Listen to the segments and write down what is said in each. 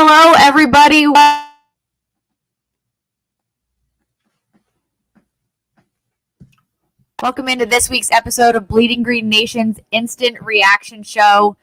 Hello, everybody. Welcome into this week's episode of Bleeding Green Nation's instant reaction show.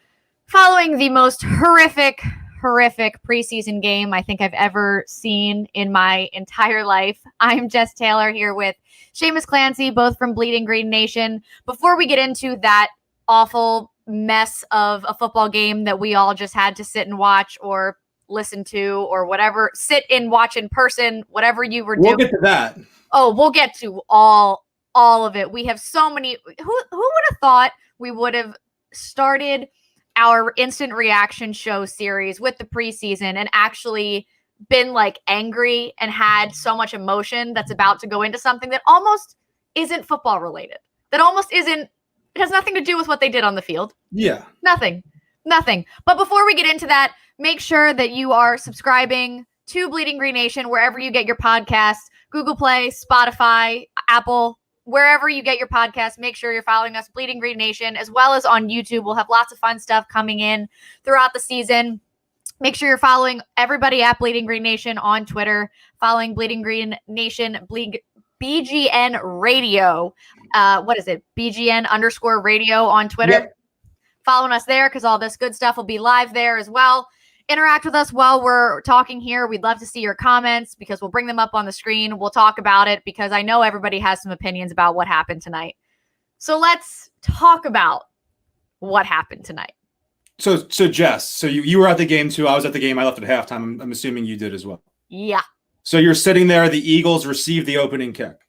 Following the most horrific preseason game I think I've ever seen in my entire life. I'm Jess Taylor here with Seamus Clancy, both from Bleeding Green Nation. Before we get into that awful mess of a football game that we all just had to sit and watch or listen to or whatever, sit and watch in person, whatever you were doing. We'll get to that. Oh, we'll get to all of it. We have so many. Who would have thought we would have started our instant reaction show series with the preseason and actually been like angry and had so much emotion that's about to go into something that almost isn't football related. That almost isn't, it has nothing to do with what they did on the field. Yeah. Nothing. But before we get into that, make sure that you are subscribing to Bleeding Green Nation wherever you get your podcasts, Google Play, Spotify, Apple, wherever you get your podcasts. Make sure you're following us, Bleeding Green Nation, as well as on YouTube. We'll have lots of fun stuff coming in throughout the season. Make sure you're following everybody at Bleeding Green Nation on Twitter, following Bleeding Green Nation, BGN Radio. What is it? BGN_radio on Twitter. Yep. Following us there because all this good stuff will be live there as well. Interact with us while we're talking here. We'd love to see your comments because we'll bring them up on the screen. We'll talk about it because I know everybody has some opinions about what happened tonight. So let's talk about what happened tonight. So Jess, so you were at the game too. I was at the game. I left at halftime. I'm assuming you did as well. Yeah. So you're sitting there. The Eagles received the opening kick.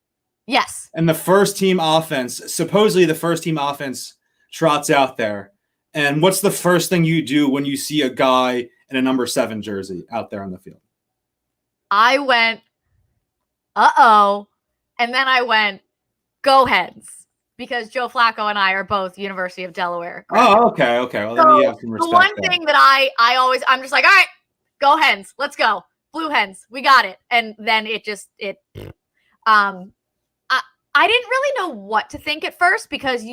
Yes. And supposedly the first team offense trots out there. And what's the first thing you do when you see a guy in a number 7 jersey out there on the field? I went, uh-oh. And then I went, go Hens. Because Joe Flacco and I are both University of Delaware. Correct? Oh, okay. Well, then you have some respect. The one thing that I'm just like, all right, go Hens. Let's go. Blue Hens. We got it. And then I didn't really know what to think at first because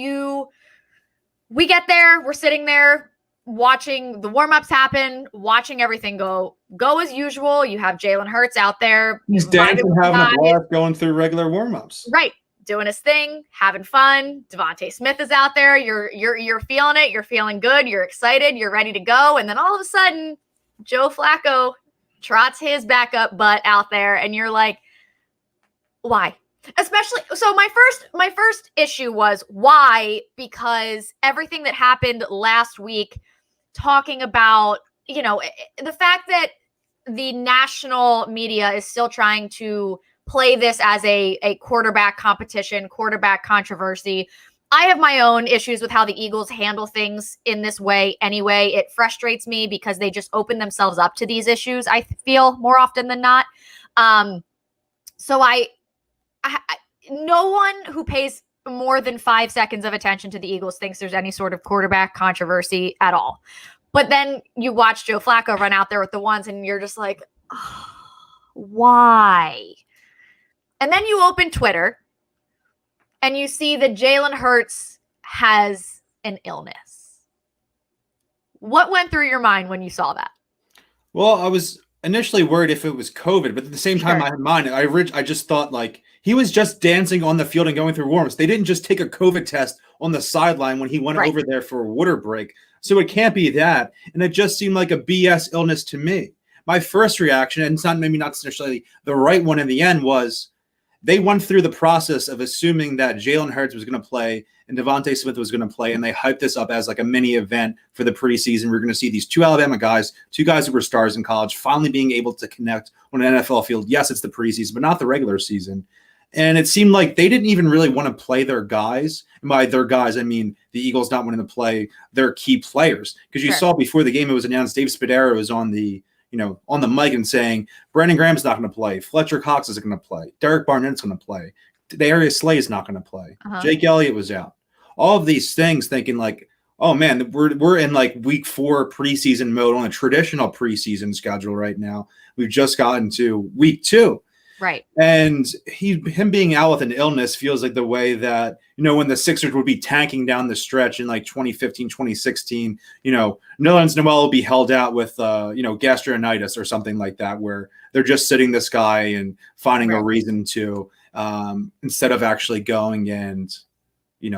we get there, we're sitting there watching the warm-ups happen, watching everything go as usual. You have Jalen Hurts out there. He's dancing, having a blast, going through regular warm-ups. Right. Doing his thing, having fun. DeVonta Smith is out there. You're feeling it. You're feeling good. You're excited. You're ready to go. And then all of a sudden, Joe Flacco trots his backup butt out there. And you're like, why? Especially, so my first issue was why, because everything that happened last week, talking about, the fact that the national media is still trying to play this as a quarterback competition, quarterback controversy. I have my own issues with how the Eagles handle things in this way anyway. It frustrates me because they just open themselves up to these issues, I feel, more often than not. So no one who pays more than 5 seconds of attention to the Eagles thinks there's any sort of quarterback controversy at all. But then you watch Joe Flacco run out there with the ones and you're just like, oh, why? And then you open Twitter and you see that Jalen Hurts has an illness. What went through your mind when you saw that? Well, I was initially worried if it was COVID, but at the same time, I just thought like he was just dancing on the field and going through warm-ups. They didn't just take a COVID test on the sideline when he went over there for a water break. So it can't be that. And it just seemed like a BS illness to me. My first reaction, and it's not necessarily the right one in the end, was they went through the process of assuming that Jalen Hurts was going to play and DeVonta Smith was going to play, and they hyped this up as like a mini event for the preseason. We're going to see these 2 Alabama guys, 2 guys who were stars in college, finally being able to connect on an NFL field. Yes, it's the preseason, but not the regular season. And it seemed like they didn't even really want to play their guys. And by their guys, I mean the Eagles not wanting to play their key players. Because you saw before the game, it was announced Dave Spadaro was on the mic and saying Brandon Graham's not going to play, Fletcher Cox is going to play, Derek Barnett's going to play, Darius Slay is not going to play, Jake Elliott was out. All of these things, thinking like, oh man, we're in like week 4 preseason mode on a traditional preseason schedule right now. We've just gotten to week 2. Right. And him being out with an illness feels like the way that, when the Sixers would be tanking down the stretch in like 2015, 2016, Nerlens Noel will be held out with, gastronitis or something like that, where they're just sitting this guy and finding a reason to, instead of actually going and,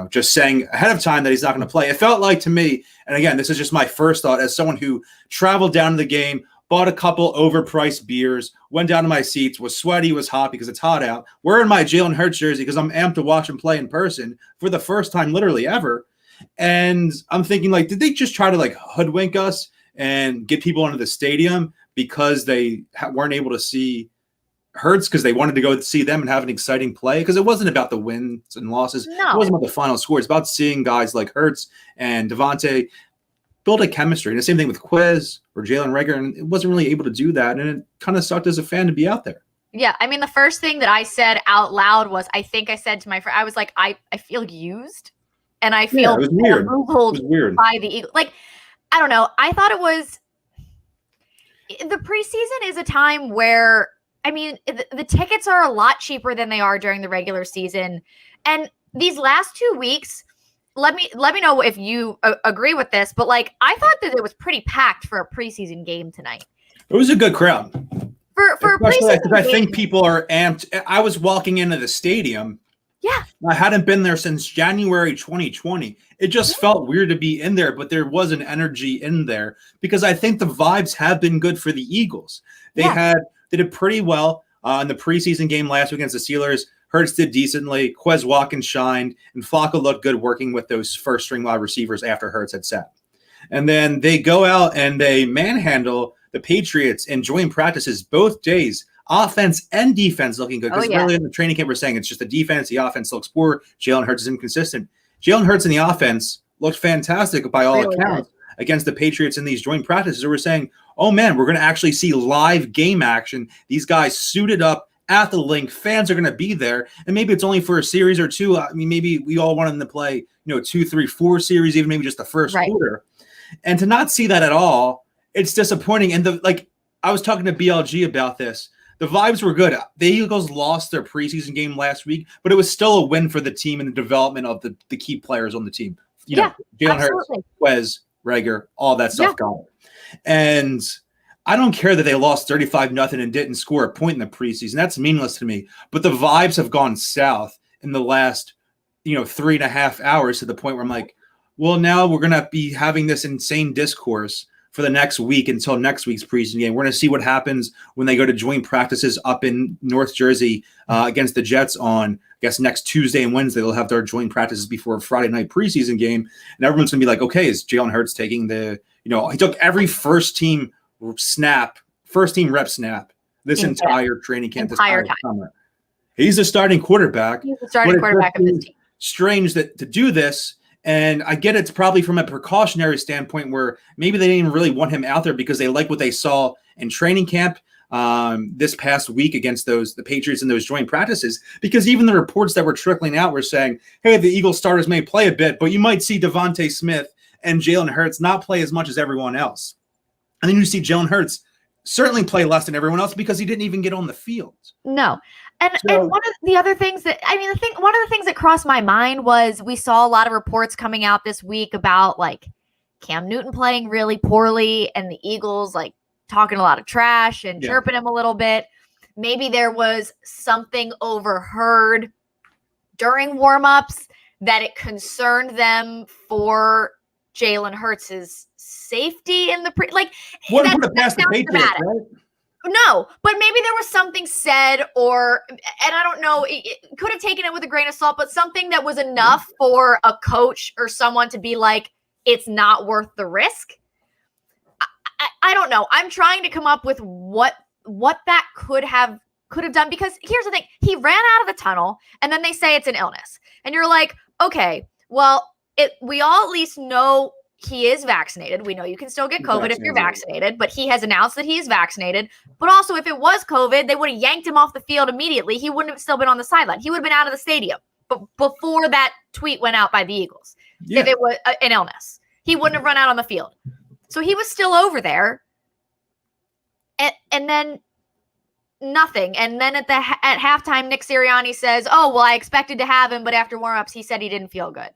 just saying ahead of time that he's not going to play. It felt like to me, and again, this is just my first thought as someone who traveled down to the game, bought a couple overpriced beers, went down to my seats, was sweaty, was hot because it's hot out, wearing my Jalen Hurts jersey because I'm amped to watch him play in person for the first time literally ever. And I'm thinking, like, did they just try to, like, hoodwink us and get people into the stadium because they weren't able to see Hurts because they wanted to go see them and have an exciting play? Because it wasn't about the wins and losses. No. It wasn't about the final score. It's about seeing guys like Hurts and DeVonta build a chemistry. And the same thing with Quiz or Jalen Reagor, and it wasn't really able to do that. And it kind of sucked as a fan to be out there. Yeah, I mean, the first thing that I said out loud was, I think I said to my friend, I was like, I feel used, and I feel it was weird. It was weird by the Eagles. Like, I don't know. I thought it was the preseason is a time where, I mean, the tickets are a lot cheaper than they are during the regular season, and these last 2 weeks. Let me know if you agree with this, but like I thought that it was pretty packed for a preseason game tonight. It was a good crowd for a preseason game. I think people are amped. I was walking into the stadium. Yeah, I hadn't been there since January 2020. It just felt weird to be in there, but there was an energy in there because I think the vibes have been good for the Eagles. They did pretty well in the preseason game last week against the Steelers. Hurts did decently. Quez Watkins shined, and Flacco looked good working with those first-string wide receivers after Hurts had sat. And then they go out and they manhandle the Patriots in joint practices both days, offense and defense looking good. Because earlier in the training camp, we're saying it's just the defense. The offense looks poor. Jalen Hurts is inconsistent. Jalen Hurts in the offense looked fantastic by all accounts against the Patriots in these joint practices. So we're saying, oh, man, we're going to actually see live game action. These guys suited up at the link, fans are going to be there, and maybe it's only for a series or two. I mean, maybe we all want them to play, 2, 3, 4 series, even maybe just the first quarter. And to not see that at all, it's disappointing. And I was talking to BLG about this. The vibes were good. The Eagles lost their preseason game last week, but it was still a win for the team and the development of the key players on the team. Jalen Hurts, Quez, Reagor, all that stuff going. And I don't care that they lost 35-0 and didn't score a point in the preseason. That's meaningless to me. But the vibes have gone south in the last, 3.5 hours to the point where I'm like, well, now we're going to be having this insane discourse for the next week until next week's preseason game. We're going to see what happens when they go to joint practices up in North Jersey against the Jets on, I guess, next Tuesday and Wednesday. They'll have their joint practices before a Friday night preseason game. And everyone's going to be like, okay, is Jalen Hurts taking he took every first team rep snap this entire training camp, this entire summer. He's the starting quarterback. He's the starting quarterback of this team. Strange to do this, and I get it's probably from a precautionary standpoint where maybe they didn't even really want him out there because they like what they saw in training camp this past week against the Patriots in those joint practices. Because even the reports that were trickling out were saying, hey, the Eagles starters may play a bit, but you might see DeVonta Smith and Jalen Hurts not play as much as everyone else. And then you see Jalen Hurts certainly play less than everyone else because he didn't even get on the field. No. And one of the other things that, one of the things that crossed my mind was we saw a lot of reports coming out this week about like Cam Newton playing really poorly and the Eagles like talking a lot of trash and chirping him a little bit. Maybe there was something overheard during warmups that it concerned them for Jalen Hurts' safety in the wouldn't put it past the Patriots, right? No, but maybe there was something said and I don't know, it could have taken it with a grain of salt, but something that was enough for a coach or someone to be like, it's not worth the risk. I don't know. I'm trying to come up with what that could have done, because here's the thing. He ran out of the tunnel and then they say it's an illness. And you're like, okay, well, we all at least know he is vaccinated. We know you can still get COVID if you're vaccinated, but he has announced that he is vaccinated. But also, if it was COVID, they would have yanked him off the field immediately. He wouldn't have still been on the sideline. He would have been out of the stadium. But before that tweet went out by the Eagles, if it was an illness, he wouldn't have run out on the field. So he was still over there. And then nothing. And then at halftime, Nick Sirianni says, "Oh, well, I expected to have him, but after warmups, he said he didn't feel good."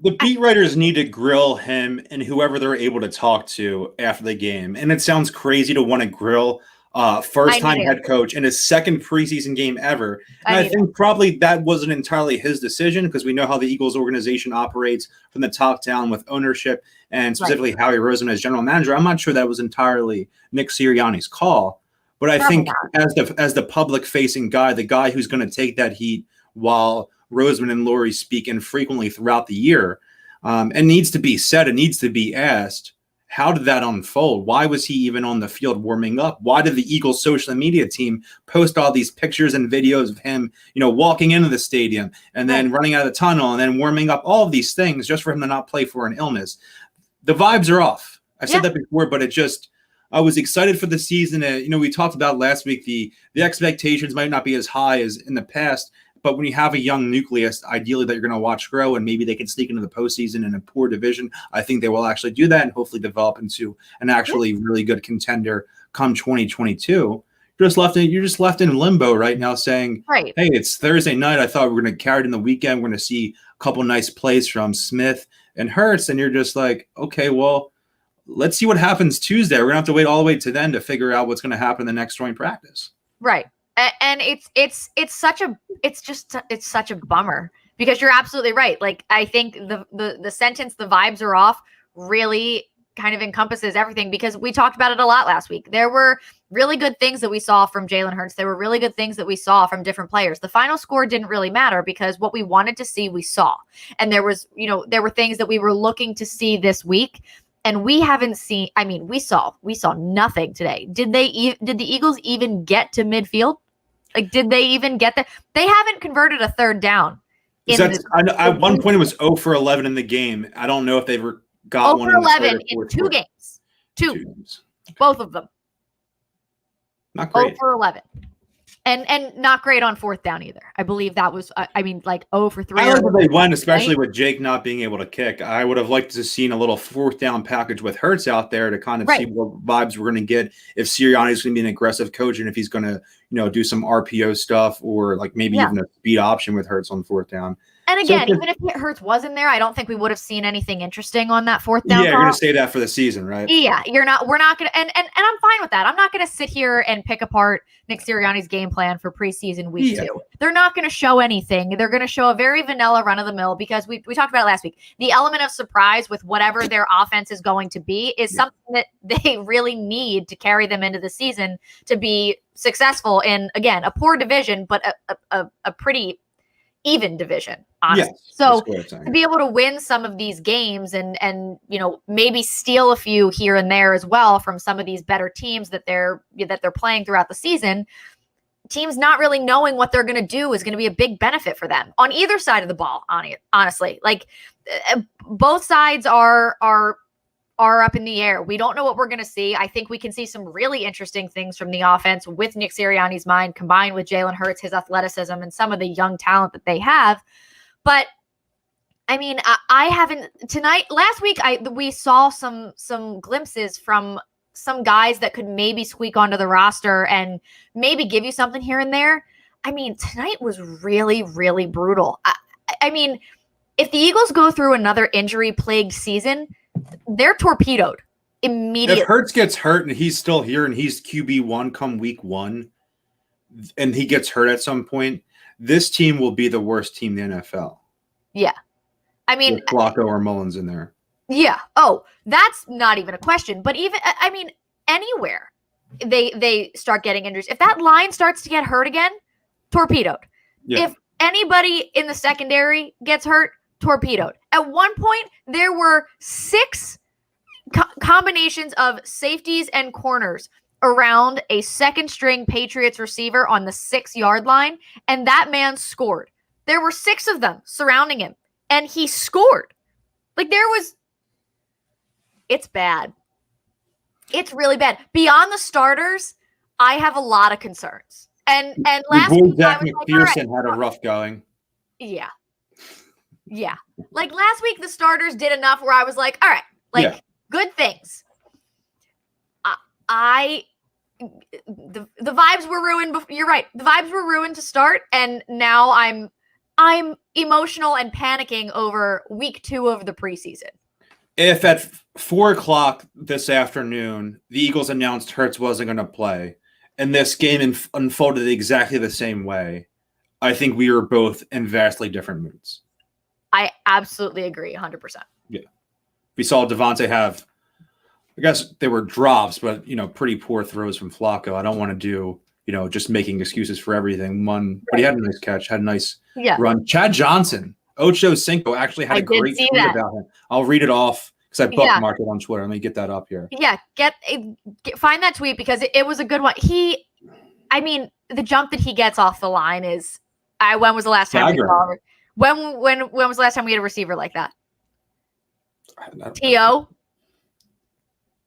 The beat writers need to grill him and whoever they're able to talk to after the game. And it sounds crazy to want to grill first-time head coach in his second preseason game ever. And I think probably that wasn't entirely his decision because we know how the Eagles organization operates from the top down with ownership and specifically Howie Roseman as general manager. I'm not sure that was entirely Nick Sirianni's call. But I think as the public-facing guy, the guy who's going to take that heat while Roseman and Lurie speak infrequently throughout the year, it needs to be said, it needs to be asked, how did that unfold? Why was he even on the field warming up? Why did the Eagles social media team post all these pictures and videos of him, walking into the stadium and then running out of the tunnel and then warming up, all of these things just for him to not play for an illness? The vibes are off. I said that before, but I was excited for the season. We talked about last week, the expectations might not be as high as in the past, but when you have a young nucleus, ideally that you're going to watch grow and maybe they can sneak into the postseason in a poor division, I think they will actually do that and hopefully develop into an actually really good contender come 2022. You're just left in limbo right now saying, hey, it's Thursday night. I thought we were going to carry it in the weekend. We're going to see a couple nice plays from Smith and Hurts. And you're just like, okay, well, let's see what happens Tuesday. We're going to have to wait all the way to then to figure out what's going to happen in the next joint practice. Right. And it's such a bummer because you're absolutely right. Like, I think the sentence, the vibes are off, really kind of encompasses everything because we talked about it a lot last week. There were really good things that we saw from Jalen Hurts. There were really good things that we saw from different players. The final score didn't really matter because what we wanted to see, we saw. And there were things that we were looking to see this week. And we haven't seen, we saw nothing today. Did the Eagles even get to midfield? Like, did they even get there? They haven't converted a third down. At one point, it was 0 for 11 in the game. I don't know if they ever got 0 for 11 in two games. Two games. Both of them. Not great. 0 for 11. And not great on fourth down either. I believe that was, 0 for 3. I like where they went, especially with Jake not being able to kick. I would have liked to have seen a little fourth down package with Hurts out there to kind of see what vibes we're going to get if Sirianni's going to be an aggressive coach and if he's going to, do some RPO stuff or like maybe even a speed option with Hurts on fourth down. And again, even if Hurts was in there, I don't think we would have seen anything interesting on that fourth down. Yeah, you're going to say that for the season, right? Yeah, we're not going to, and I'm fine with that. I'm not going to sit here and pick apart Nick Sirianni's game plan for preseason week 2. They're not going to show anything. They're going to show a very vanilla run of the mill because we talked about it last week. The element of surprise with whatever their offense is going to be is something that they really need to carry them into the season to be successful in, again, a poor division, but a pretty even division, honestly. So to be able to win some of these games and maybe steal a few here and there as well from some of these better teams that they're playing throughout the season, teams not really knowing what they're going to do is going to be a big benefit for them on either side of the ball. Honestly, like both sides are up in the air. We don't know what we're going to see. I think we can see some really interesting things from the offense with Nick Sirianni's mind combined with Jalen Hurts, his athleticism, and some of the young talent that they have. But I haven't tonight. Last week, we saw some glimpses from some guys that could maybe squeak onto the roster and maybe give you something here and there. Tonight was really, really brutal. If the Eagles go through another injury-plagued season, they're torpedoed immediately. If Hurts gets hurt and he's still here and he's QB1 come week 1 and he gets hurt at some point, this team will be the worst team in the NFL. Yeah. With Flacco or Mullins in there. Yeah. Oh, that's not even a question. But even, anywhere they start getting injuries. If that line starts to get hurt again, torpedoed. Yeah. If anybody in the secondary gets hurt, torpedoed. At one point, there were 6 combinations of safeties and corners around a second-string Patriots receiver on the 6-yard line, and that man scored. There were 6 of them surrounding him, and he scored. It's bad. It's really bad. Beyond the starters, I have a lot of concerns. And last week, Zach McPherson had a rough going. Yeah. Yeah. Like last week, the starters did enough where I was like, all right, good things. the vibes were ruined. You're right. The vibes were ruined to start, and now I'm emotional and panicking over week 2 of the preseason. If at 4:00 this afternoon the Eagles announced Hurts wasn't going to play, and this game unfolded exactly the same way, I think we are both in vastly different moods. I absolutely agree, 100%. Yeah, we saw DeVonta have, I guess they were drops, but pretty poor throws from Flacco. I don't want to do just making excuses for everything. But he had a nice catch, had a nice run. Chad Johnson, Ocho Cinco actually had a great tweet about him. I'll read it off because I bookmarked it on Twitter. Let me get that up here. Yeah, find that tweet because it was a good one. The jump that he gets off the line is. When was the last time we saw? When was the last time we had a receiver like that? T.O.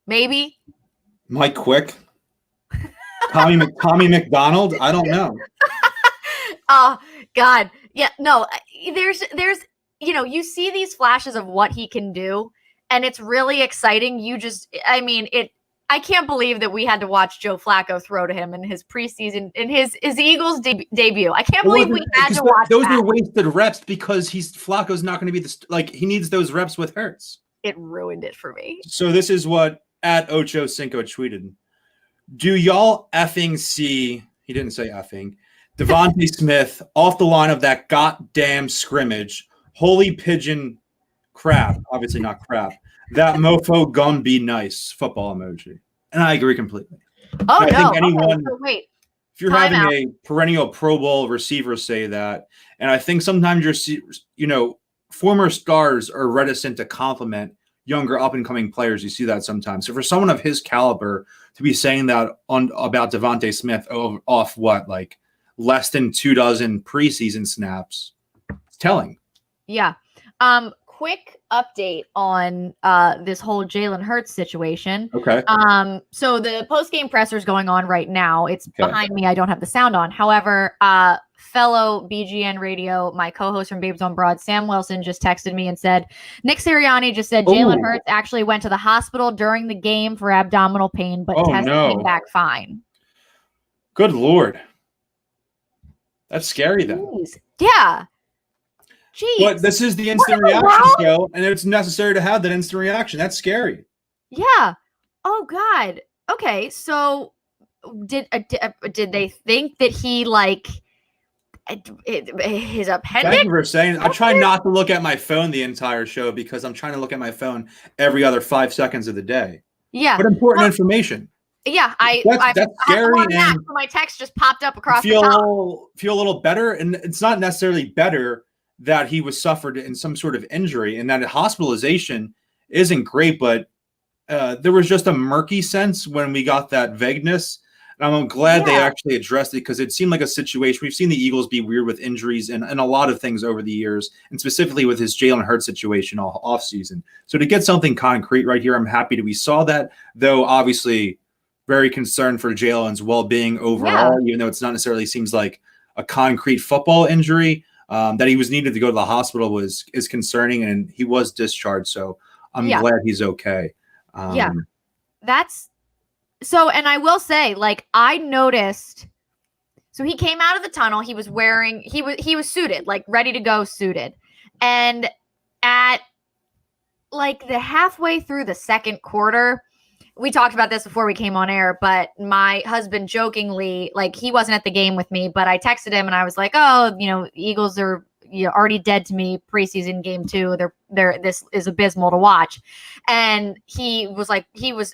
Maybe. Mike Quick. Tommy McDonald. I don't know. Oh God. Yeah. No. There's. You see these flashes of what he can do, and it's really exciting. I can't believe that we had to watch Joe Flacco throw to him in his preseason, in his Eagles debut. I can't believe we had to watch those are wasted reps because Flacco's not going to be he needs those reps with Hurts. It ruined it for me. So this is what @Ocho Cinco tweeted. Do y'all effing see, he didn't say effing, DeVonta Smith off the line of that goddamn scrimmage. Holy pigeon crap. Obviously not crap. That mofo gum be nice football emoji. And I agree completely. Oh, I no. think anyone, Wait. if you're having a perennial Pro Bowl receiver say that, and I think sometimes former stars are reticent to compliment younger up-and-coming players. You see that sometimes. So for someone of his caliber to be saying that about DeVonta Smith off less than 24 preseason snaps, it's telling. Yeah. Quick update on this whole Jalen Hurts situation. Okay. So the post-game presser is going on right now. It's behind me. I don't have the sound on. However, fellow BGN radio, my co-host from Babes on Broad, Sam Wilson, just texted me and said, Nick Sirianni just said Jalen Hurts actually went to the hospital during the game for abdominal pain, but came back fine. Good Lord. That's scary then. Jeez. Yeah. Jeez. But this is the instant reaction show, and it's necessary to have that instant reaction. That's scary. Yeah. Oh God. Okay. So did they think that he his appendix? Thank you for saying. I try not to look at my phone the entire show because I'm trying to look at my phone every other 5 seconds of the day. Yeah. But important information. Yeah, that's scary. And my text just popped up across the top. Feel a little better, and it's not necessarily better that he was suffered in some sort of injury, and that hospitalization isn't great, but there was just a murky sense when we got that vagueness. And I'm glad they actually addressed it because it seemed like a situation. We've seen the Eagles be weird with injuries and a lot of things over the years, and specifically with his Jalen Hurts situation all offseason. So to get something concrete right here, I'm happy that we saw that, though obviously very concerned for Jalen's well-being overall, even though it's not necessarily seems like a concrete football injury. That he was needed to go to the hospital is concerning, and he was discharged. So I'm glad he's okay. That's so. And I will say, I noticed. So he came out of the tunnel. He was wearing. He was suited, ready to go, suited. And at the halfway through the second quarter, we talked about this before we came on air, but my husband jokingly, he wasn't at the game with me, but I texted him and I was like, oh, Eagles are already dead to me. Preseason game 2. This is abysmal to watch. And he was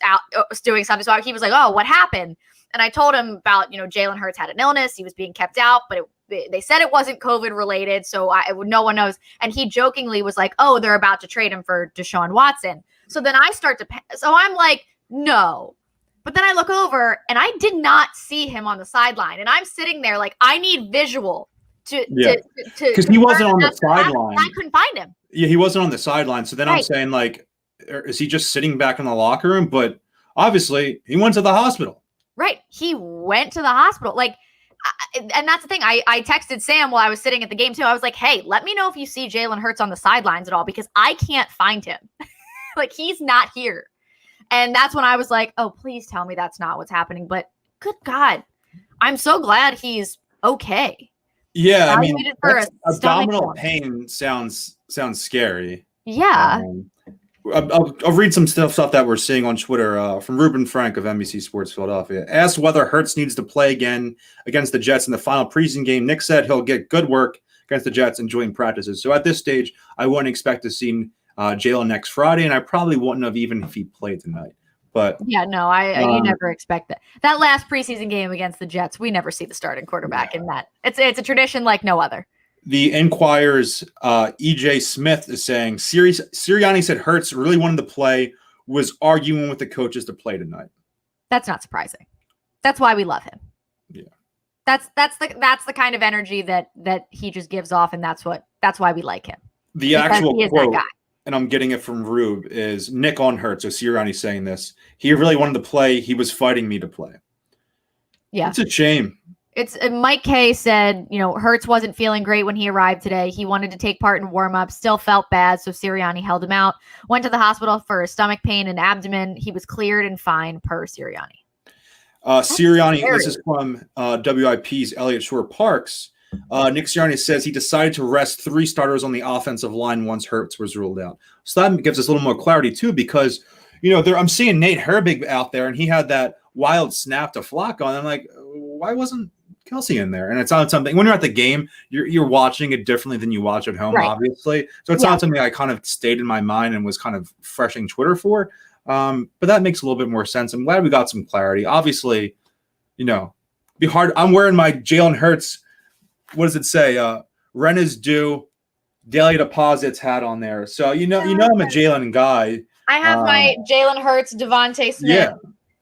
out doing something. So he was like, oh, what happened? And I told him about, Jalen Hurts had an illness. He was being kept out, but they said it wasn't COVID related. So no one knows. And he jokingly was like, oh, they're about to trade him for Deshaun Watson. So then I start to, so I'm like, no. But then I look over and I did not see him on the sideline. And I'm sitting there I need visual to because he wasn't on the sideline. I couldn't find him. Yeah, he wasn't on the sideline. So then I'm saying is he just sitting back in the locker room? But obviously he went to the hospital. Right. He went to the hospital. And that's the thing. I texted Sam while I was sitting at the game too. I was like, hey, let me know if you see Jalen Hurts on the sidelines at all, because I can't find him. He's not here. And that's when I was like, oh, please tell me that's not what's happening. But good God. I'm so glad he's okay. Yeah, I mean, For abdominal pain sounds scary. Yeah. I'll read some stuff that we're seeing on Twitter from Ruben Frank of NBC Sports Philadelphia. Asked whether Hurts needs to play again against the Jets in the final preseason game. Nick said he'll get good work against the Jets and join practices. So at this stage, I wouldn't expect to see Jalen next Friday, and I probably wouldn't have even if he played tonight. But yeah, no, you never expect that. That last preseason game against the Jets, we never see the starting quarterback in that. It's a tradition like no other. The Enquire's EJ Smith is saying Sirianni said Hurts really wanted to play, was arguing with the coaches to play tonight. That's not surprising. That's why we love him. Yeah. That's the kind of energy that he just gives off, and that's why we like him. The actual quote, and I'm getting it from Rube, is Nick on Hurts. So Sirianni saying this. He really wanted to play. He was fighting me to play. Yeah. It's a shame. Mike Kay said, Hurts wasn't feeling great when he arrived today. He wanted to take part in warm-ups, still felt bad, so Sirianni held him out. Went to the hospital for stomach pain and abdomen. He was cleared and fine per Sirianni. Sirianni, this is from WIP's Elliott Shore Parks. Nick Sirianni says he decided to rest 3 starters on the offensive line once Hurts was ruled out. So that gives us a little more clarity, too, because, I'm seeing Nate Herbig out there, and he had that wild snap to Flacco, and I'm like, why wasn't Kelsey in there? And it's not something when you're at the game, you're watching it differently than you watch at home, obviously. So it's not something I kind of stayed in my mind and was kind of freshing Twitter for. But that makes a little bit more sense. I'm glad we got some clarity. Obviously, be hard. I'm wearing my Jalen Hurts. What does it say? Rent is due, daily deposits hat on there. So I'm a Jalen guy. I have my Jalen Hurts, DeVonta Smith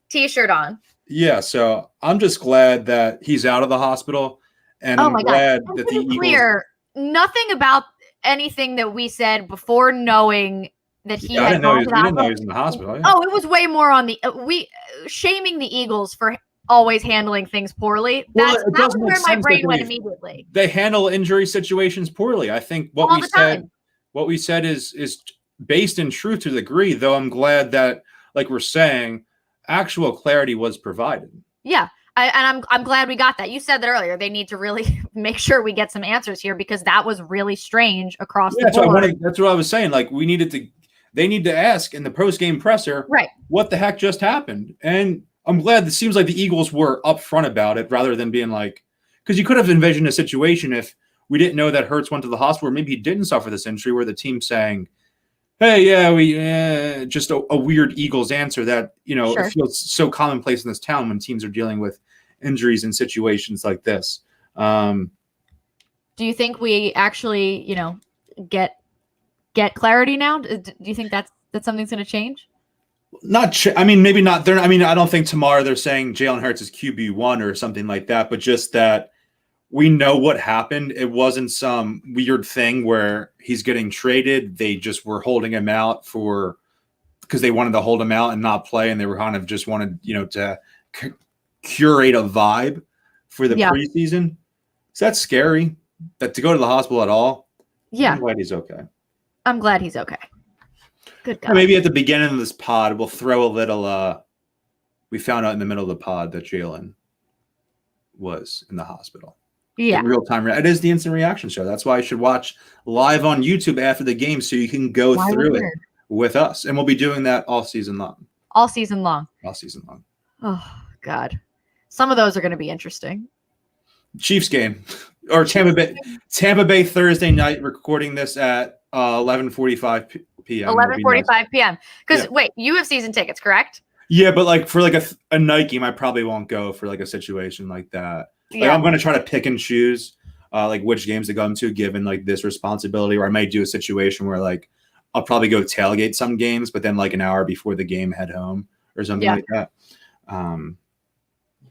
T-shirt on. Yeah, so I'm just glad that he's out of the hospital, and I'm glad that the Eagles. Clear, nothing about anything that we said before knowing that he had gone to the hospital. Didn't know he was in the hospital. Yeah. Oh, it was way more on the shaming the Eagles for always handling things poorly. That's where my brain went immediately. They handle injury situations poorly. I think what we said is based in truth to the degree. Though I'm glad that, like we're saying, actual clarity was provided. Yeah. I'm glad we got that. You said that earlier. They need to really make sure we get some answers here because that was really strange across the board. That's what I was saying. Like they need to ask in the post-game presser, what the heck just happened? And I'm glad it seems like the Eagles were upfront about it rather than being like, because you could have envisioned a situation if we didn't know that Hurts went to the hospital, or maybe he didn't suffer this injury, where the team's saying, hey, we just a weird Eagles answer that, it feels so commonplace in this town when teams are dealing with injuries in situations like this. Do you think we actually, get clarity now? Do you think that something's going to change? Maybe not. I don't think tomorrow they're saying Jalen Hurts is QB1 or something like that, but just that we know what happened. It wasn't some weird thing where he's getting traded. They just were holding him out because they wanted to hold him out and not play. And they were kind of just wanted, to curate a vibe for the preseason. So that's scary that to go to the hospital at all. Yeah. I'm glad he's okay. I'm glad he's okay. Good God. Maybe at the beginning of this pod, we'll throw a little, we found out in the middle of the pod that Jalen was in the hospital. Yeah. In real time. It is the instant reaction show. That's why you should watch live on YouTube after the game so you can go through it with us. And we'll be doing that all season long. All season long. Oh, God. Some of those are going to be interesting. Chiefs game or Tampa Bay Thursday night, recording this at 11:45 p.m. 11:45 p.m. Because wait, you have season tickets, correct? Yeah, but for a night game, I probably won't go for a situation like that. I'm going to try to pick and choose which games to go to, given this responsibility. Or I might do a situation where I'll probably go tailgate some games, but then an hour before the game head home or something like that.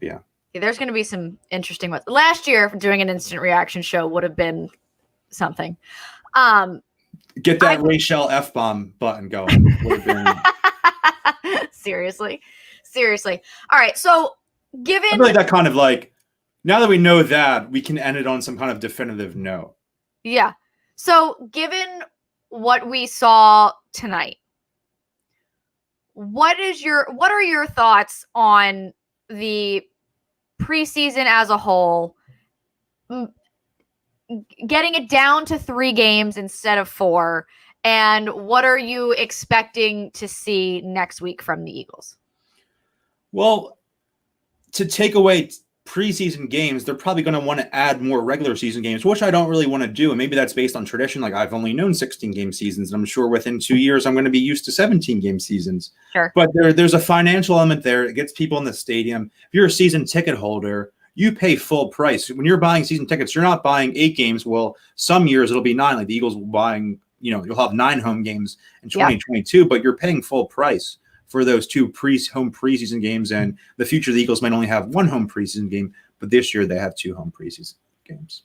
Yeah. There's going to be some interesting ones. Last year, doing an instant reaction show would have been something. Get that Rachel F-bomb button going. Seriously. All right. So given I feel like that kind of now that we know that, we can end it on some kind of definitive note. Yeah. So given what we saw tonight, what are your thoughts on the preseason as a whole, getting it down to 3 games instead of 4, and what are you expecting to see next week from the Eagles? Well, to take away preseason games, they're probably going to want to add more regular season games, which I don't really want to do. And maybe that's based on tradition. Like, I've only known 16-game seasons, and I'm sure within 2 years I'm going to be used to 17-game seasons. Sure. But there's a financial element there. It gets people in the stadium. If you're a season ticket holder, you pay full price. When you're buying season tickets, you're not buying 8 games. Well, some years it'll be 9. Like the Eagles will buying, you'll have 9 home games in 2022, but you're paying full price for those 2 home preseason games. And the future, the Eagles might only have 1 home preseason game, but this year they have 2 home preseason games.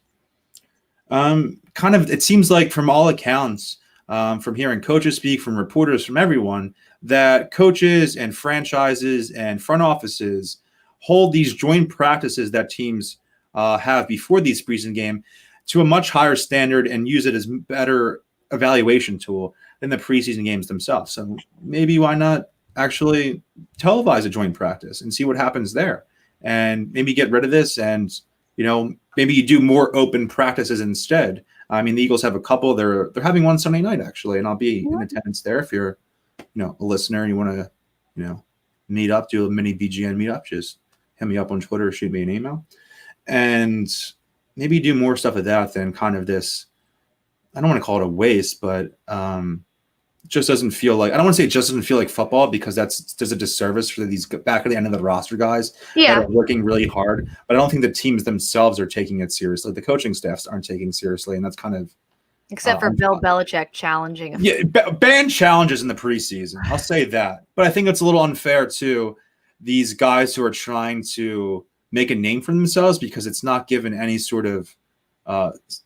It seems like from all accounts, from hearing coaches speak, from reporters, from everyone, that coaches and franchises and front offices hold these joint practices that teams have before these preseason game to a much higher standard and use it as better evaluation tool than the preseason games themselves. So maybe why not actually televise a joint practice and see what happens there, and maybe get rid of this, and maybe you do more open practices instead. I mean, the Eagles have a couple. They're having one Sunday night actually, and I'll be in attendance there. If you're a listener and you want to meet up, do a mini BGN meetup, just hit me up on Twitter or shoot me an email, and maybe do more stuff of that than kind of this. I don't want to call it a waste, but just doesn't feel like, I don't want to say it just doesn't feel like football, because there's a disservice for these back at the end of the roster guys that are working really hard. But I don't think the teams themselves are taking it seriously. The coaching staffs aren't taking it seriously, and that's kind of except for Bill Belichick challenging him. Yeah, ban challenges in the preseason. I'll say that, but I think it's a little unfair to these guys who are trying to make a name for themselves, because it's not given any sort of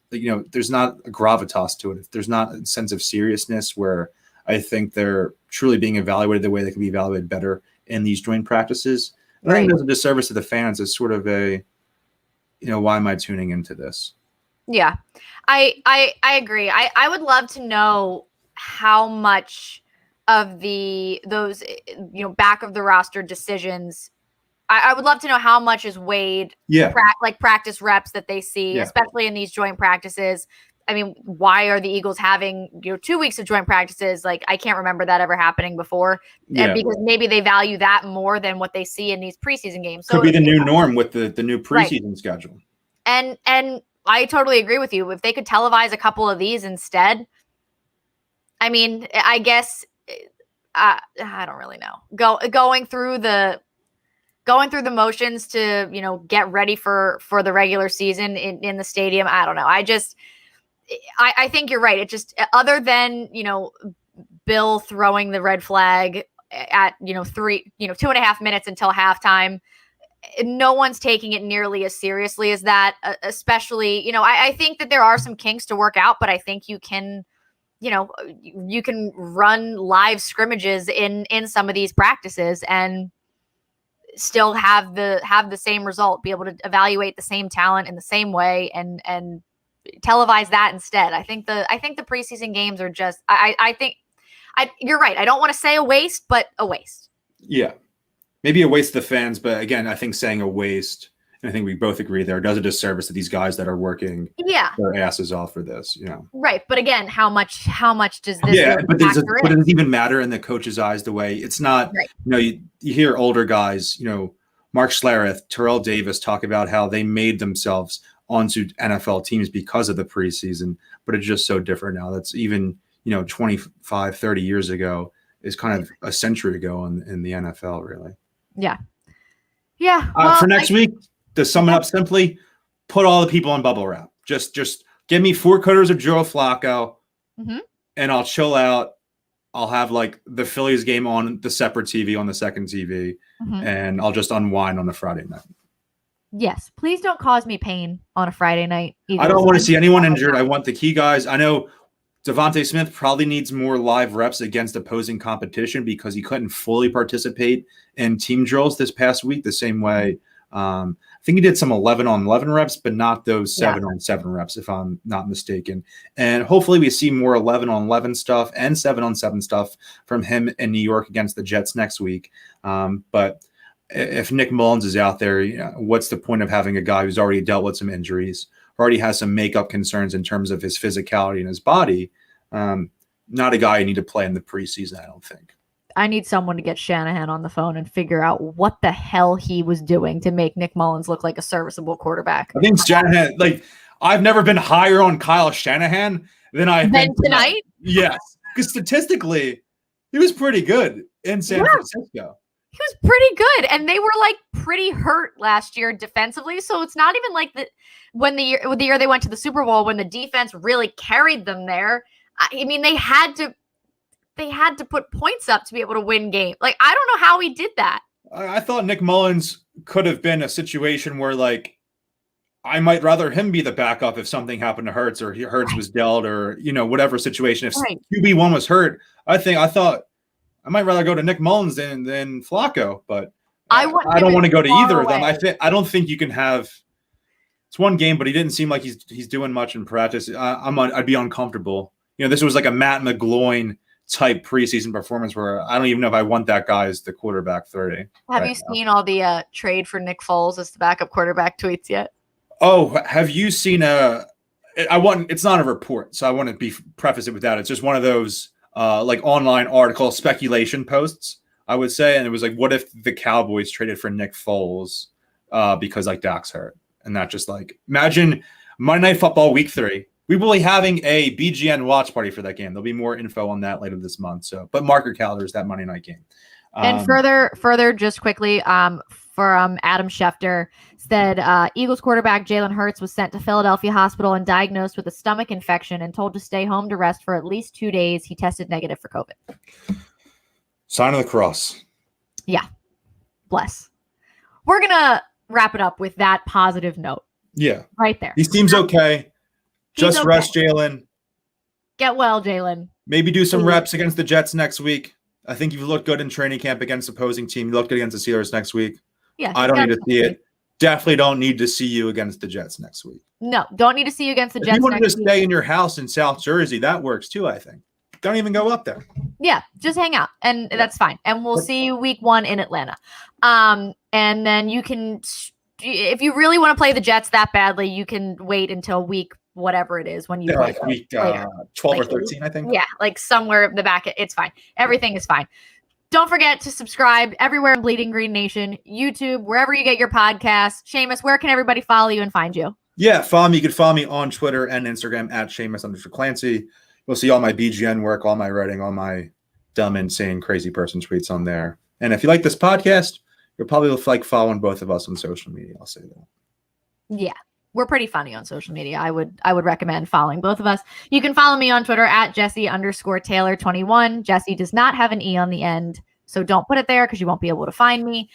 there's not a gravitas to it. There's not a sense of seriousness where I think they're truly being evaluated the way they can be evaluated better in these joint practices. I think there's a disservice to the fans as sort of a, why am I tuning into this? Yeah, I agree. I would love to know how much of those back of the roster decisions. I would love to know how much is weighed, practice reps that they see, especially in these joint practices. I mean, why are the Eagles having 2 weeks of joint practices? Like, I can't remember that ever happening before. And because maybe they value that more than what they see in these preseason games. So could be the new norm with the new preseason schedule. And I totally agree with you. If they could televise a couple of these instead, I mean, I guess I don't really know. Going through the motions to get ready for the regular season in the stadium. I don't know. I think you're right. It just, other than, Bill throwing the red flag at, 2.5 minutes until halftime, no one's taking it nearly as seriously as that, especially, I think that there are some kinks to work out, but I think you can run live scrimmages in some of these practices and still have the same result, be able to evaluate the same talent in the same way and televise that instead. I think the preseason games are just, you're right. I don't want to say a waste, but a waste. Yeah. Maybe a waste of the fans. But again, I think saying a waste, and I think we both agree there, does a disservice to these guys that are working their asses off for this, Right. But again, how much does this but does it even matter in the coach's eyes? The way it's not, you hear older guys, Mark Schlereth, Terrell Davis talk about how they made themselves onto NFL teams because of the preseason, but it's just so different now. That's even, 25, 30 years ago is kind of a century ago in the NFL, really. Yeah. Yeah. Well, for next week, to sum it up simply, put all the people on bubble wrap. Just give me 4 quarters of Joe Flacco, and I'll chill out. I'll have like the Phillies game on the separate TV on the second TV, and I'll just unwind on a Friday night. Yes, please don't cause me pain on a Friday night. I don't want to see anyone injured. I want the key guys. I know DeVonta Smith probably needs more live reps against opposing competition because he couldn't fully participate in team drills this past week the same way. I think he did some 11-on-11 reps, but not those 7-on-7 reps, if I'm not mistaken. And hopefully we see more 11-on-11 stuff and 7-on-7 stuff from him in New York against the Jets next week. But if Nick Mullins is out there, what's the point of having a guy who's already dealt with some injuries, already has some makeup concerns in terms of his physicality and his body? Not a guy you need to play in the preseason, I don't think. I need someone to get Shanahan on the phone and figure out what the hell he was doing to make Nick Mullins look like a serviceable quarterback. I think Shanahan, I've never been higher on Kyle Shanahan than I've been tonight. Yes, because statistically, he was pretty good in San Francisco. He was pretty good, and they were pretty hurt last year defensively. So it's not even like when the year they went to the Super Bowl, when the defense really carried them there. I mean, they had to put points up to be able to win games. I don't know how he did that. I thought Nick Mullins could have been a situation where I might rather him be the backup if something happened to Hurts, or Hurts was dealt, or whatever situation. If QB1 was hurt, I thought I might rather go to Nick Mullins than Flacco, but I don't want to go to either of them. I don't think you can have. It's one game, but he didn't seem like he's doing much in practice. I'd be uncomfortable. This was like a Matt McGloin type preseason performance where I don't even know if I want that guy as the quarterback 30. Have you seen all the trade for Nick Foles as the backup quarterback tweets yet? Oh, have you seen it's not a report, so I want to preface it with that. It's just one of those online article speculation posts, I would say. And it was what if the Cowboys traded for Nick Foles because Dak's hurt? And that just imagine Monday Night Football week 3. We will be having a BGN watch party for that game. There'll be more info on that later this month. But mark your calendars, that Monday night game. And further, just quickly, from Adam Schefter, said Eagles quarterback Jalen Hurts was sent to Philadelphia Hospital and diagnosed with a stomach infection and told to stay home to rest for at least 2 days. He tested negative for COVID. Sign of the cross. Yeah. Bless. We're going to wrap it up with that positive note. Yeah. Right there. He seems okay. Just rest Jalen. Get well, Jalen. Maybe do some reps against the Jets next week. I think you've looked good in training camp against opposing team. You looked good against the Steelers next week. Yeah, I don't need to see it. Definitely don't need to see you against the Jets next week. No, don't need to see you against the Jets. If you want to stay in your house in South Jersey, that works too, I think. Don't even go up there. Yeah, just hang out, and that's fine. And we'll see you week 1 in Atlanta. And then you can, if you really want to play the Jets that badly, you can wait until week whatever it is when you play week 12 or 13, I think. Yeah, somewhere in the back. It's fine. Everything is fine. Don't forget to subscribe everywhere in Bleeding Green Nation, YouTube, wherever you get your podcasts. Seamus, where can everybody follow you and find you? Yeah, follow me. You can follow me on Twitter and Instagram at Seamus_Clancy. You'll see all my BGN work, all my writing, all my dumb, insane, crazy person tweets on there. And if you like this podcast, you'll probably like following both of us on social media. I'll say that. Yeah. We're pretty funny on social media. I would recommend following both of us. You can follow me on Twitter at Jessie_Taylor21. Jessie does not have an E on the end, so don't put it there because you won't be able to find me.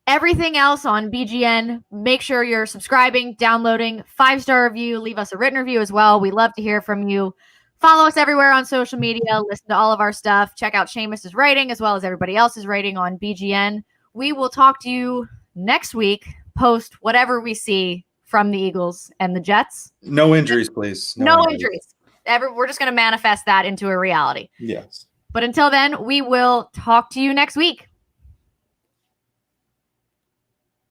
Everything else on BGN, make sure you're subscribing, downloading, 5-star review, leave us a written review as well. We love to hear from you. Follow us everywhere on social media. Listen to all of our stuff. Check out Seamus's writing as well as everybody else's writing on BGN. We will talk to you next week. Post whatever we see from the Eagles and the Jets. No injuries, please. No injuries. We're just going to manifest that into a reality. Yes. But until then, we will talk to you next week.